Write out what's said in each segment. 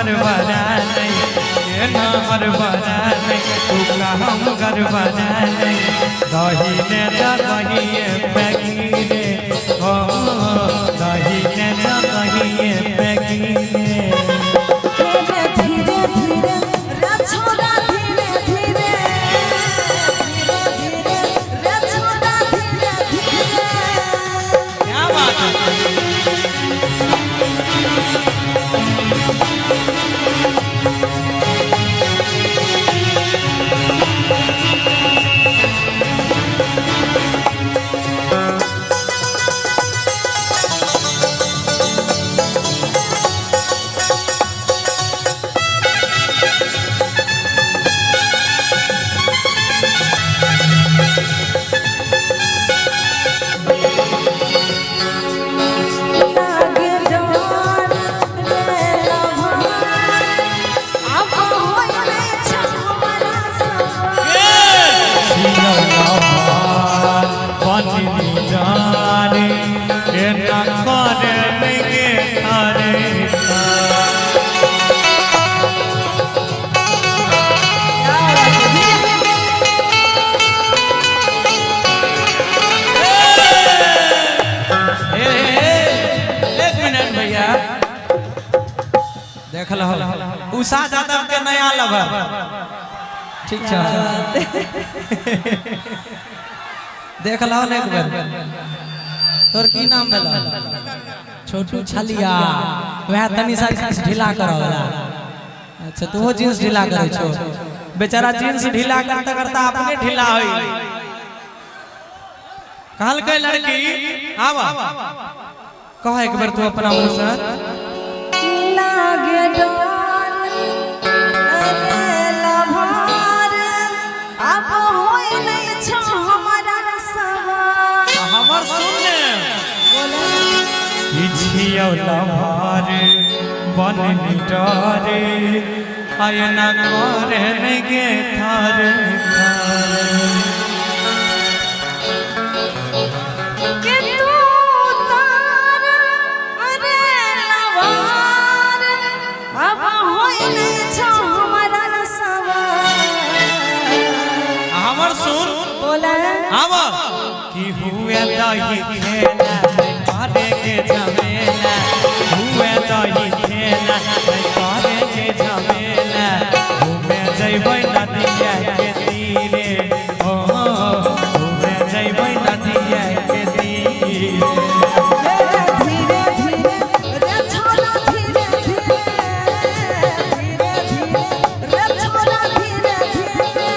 गरबरा नहीं ये ना गरबरा नहीं तू हम गरबरा नहीं दही ने जा दही पैकी रे ओ दही ने जा दही पैकी रे धीरे धीरे रे छोरा धीरे धीरे धीरे रे छोरा धीरे धीरे क्या बात है देख लो उषा यादव के नया लवर ठीक है देख लो एक बार तोर की नाम भेला छोटू छलिया वह तनी सा ढीला करो अच्छा तू वो जींस ढीला करे छो बेचारा जींस ढीला करता करता अपने ढीला होई कहल के लड़की आवा कह एक बार तू अपना मुंह से लागे डोर अरे लभार अब होय नहीं छ हमारा सवार हमर सुन इछियो लभार बन निटारे आयना करे नगे थारे के तू तार अरे लभार अब होय नहीं छ हमारा सवार हमर सुन बोला आवा कि हुए दही खेला करे के झमेला हुए दही खेला करे के झमेला घूमे जइबै नदिया के तीरे ओ घूमे जइबै नदिया के तीरे धीरे धीरे रे छोरा धीरे धीरे धीरे धीरे रे छोरा धीरे धीरे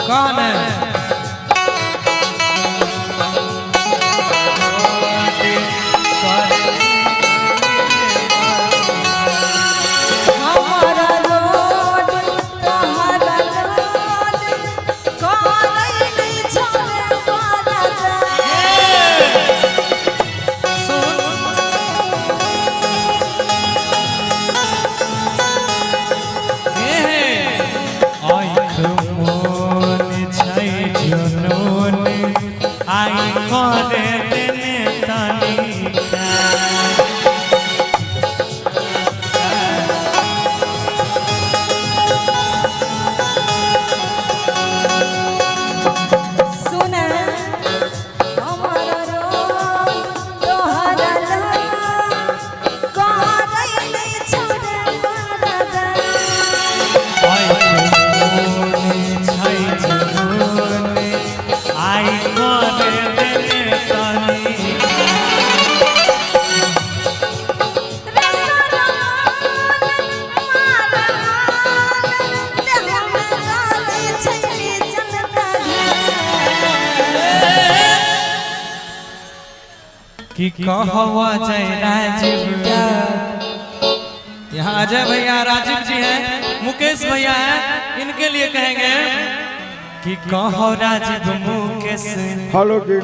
कौन है हमारा रोड तोहरा रोड कोई नहीं छोड़े मारा आँख मोन छै जुनून आई करे देने तनिका सुना हमारा रोड तोहरा रोड कोई नहीं छोड़े मारा आई करे देने तनिका कि कहवा जय राजीव। यहाँ अजय भैया राजीव जी हैं, मुकेश भैया हैं, इनके लिए कहेंगे कि कहो राजीव मुकेश। हेलो जी,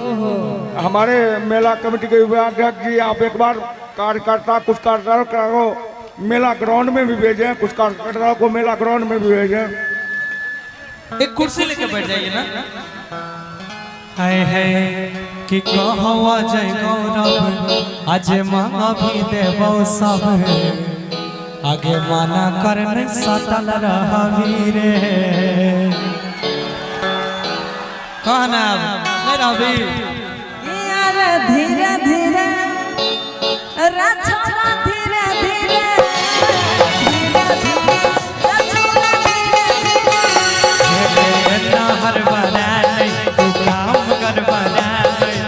हमारे मेला कमेटी के अध्यक्ष जी, आप एक बार कार्यकर्ता कुछ कार्यकर्ताओं को मेला ग्राउंड में भी भेजें, कुछ कार्यकर्ताओं को मेला ग्राउंड में भी भेजें। एक कुर्सी लेके बैठ जाइए ना। हाय हाय कि कहवा जय गौरव आज मांगा भी देवो सब, आगे माना करने सटल रही रे। कहना नहीं रवि यार धीरे धीरे रछोड़ा धीरे धीरे हर बना नहीं तू काम कर बना नहीं,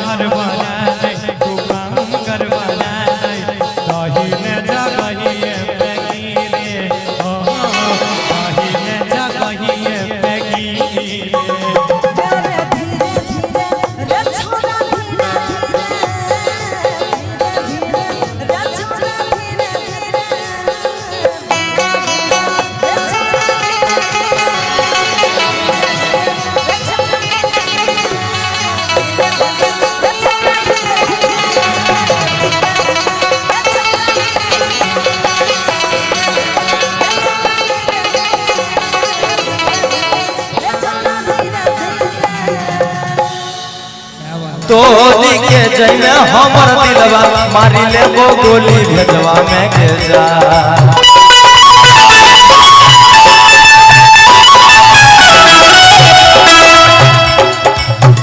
हर बना नहीं तू काम कर बना नहीं। दहीने जगहिए पेगी रे, दहीने जगहिए पेगी तोरी के जैने हमर दिलवा मारी ले वो गोली भेजवा में के जा।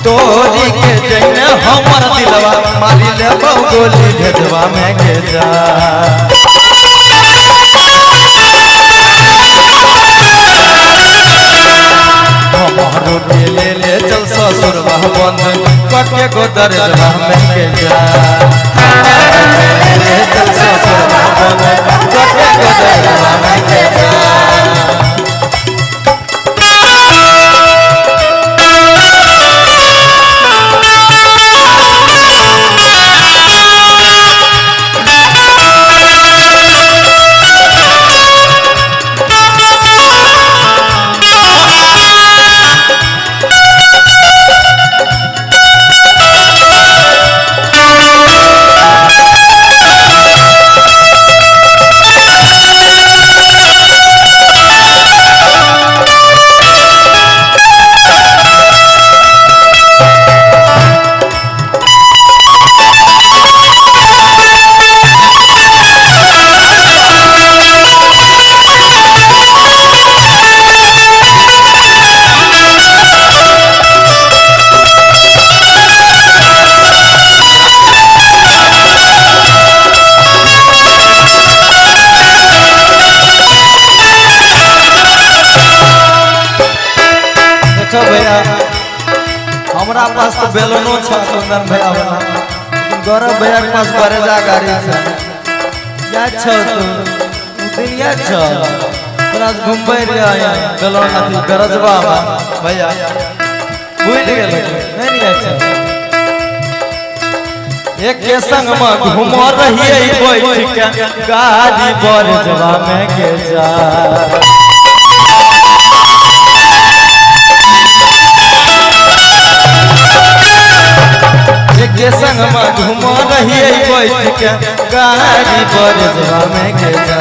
तोरी के जैने हमर दिलवा मारी ले वो गोली भेजवा में के जा। हमारो के ले चल ससुर बंद पक्के को दर्द में के जा। ले चल ससुर बंद पक्के को दर्द में के जा। भैया हमारा पास तो बेलनो छ सुंदर भैया बना, गौरव भैया के पास बरेजा गाड़ी छ। या छ तू या छ तोरा घुमबै रे आया बेलन अथी गरजवा भैया भूल गेल नहीं अच्छा। एक के संग में घूम रहिए बैठ के गाड़ी बरजवा में के जा। के संग में घूम रहिए बैठ के गाड़ी बरजवा में के जा।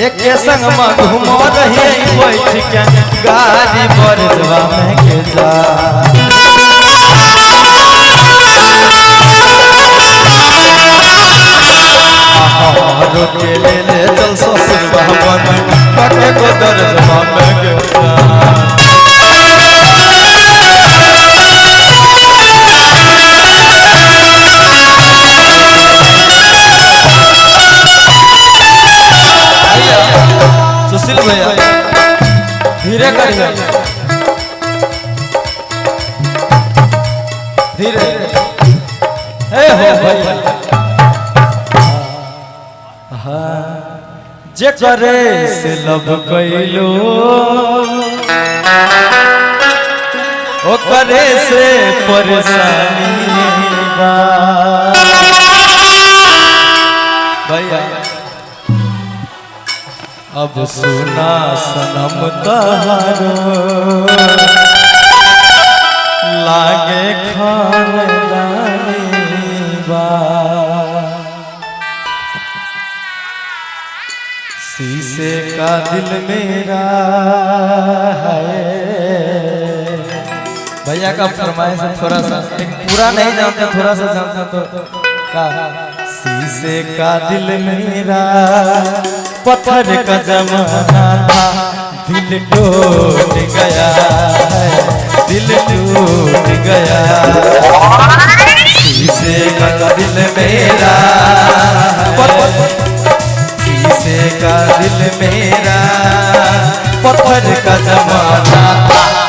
एक के संग में घूम रहिए बैठ के गाड़ी बरजवा में के जा। के ले चल ससुर बहन पके को दर्जवा में के जा। करिए धीरे हे हो भैया जे करे से लब कैलो ओ करे से परेशानी बा भैया अब सुना सनम तहारो लागे खानदानी बा शीशे का दिल मेरा है भैया का फरमाइश है थोड़ा सा पूरा नहीं जानते थोड़ा सा जानते तो का शीशे का दिल मेरा पत्थर का जमाना था दिल टूट गया है दिल टूट गया शीशे का दिल मेरा शीशे का दिल मेरा पत्थर का जमाना था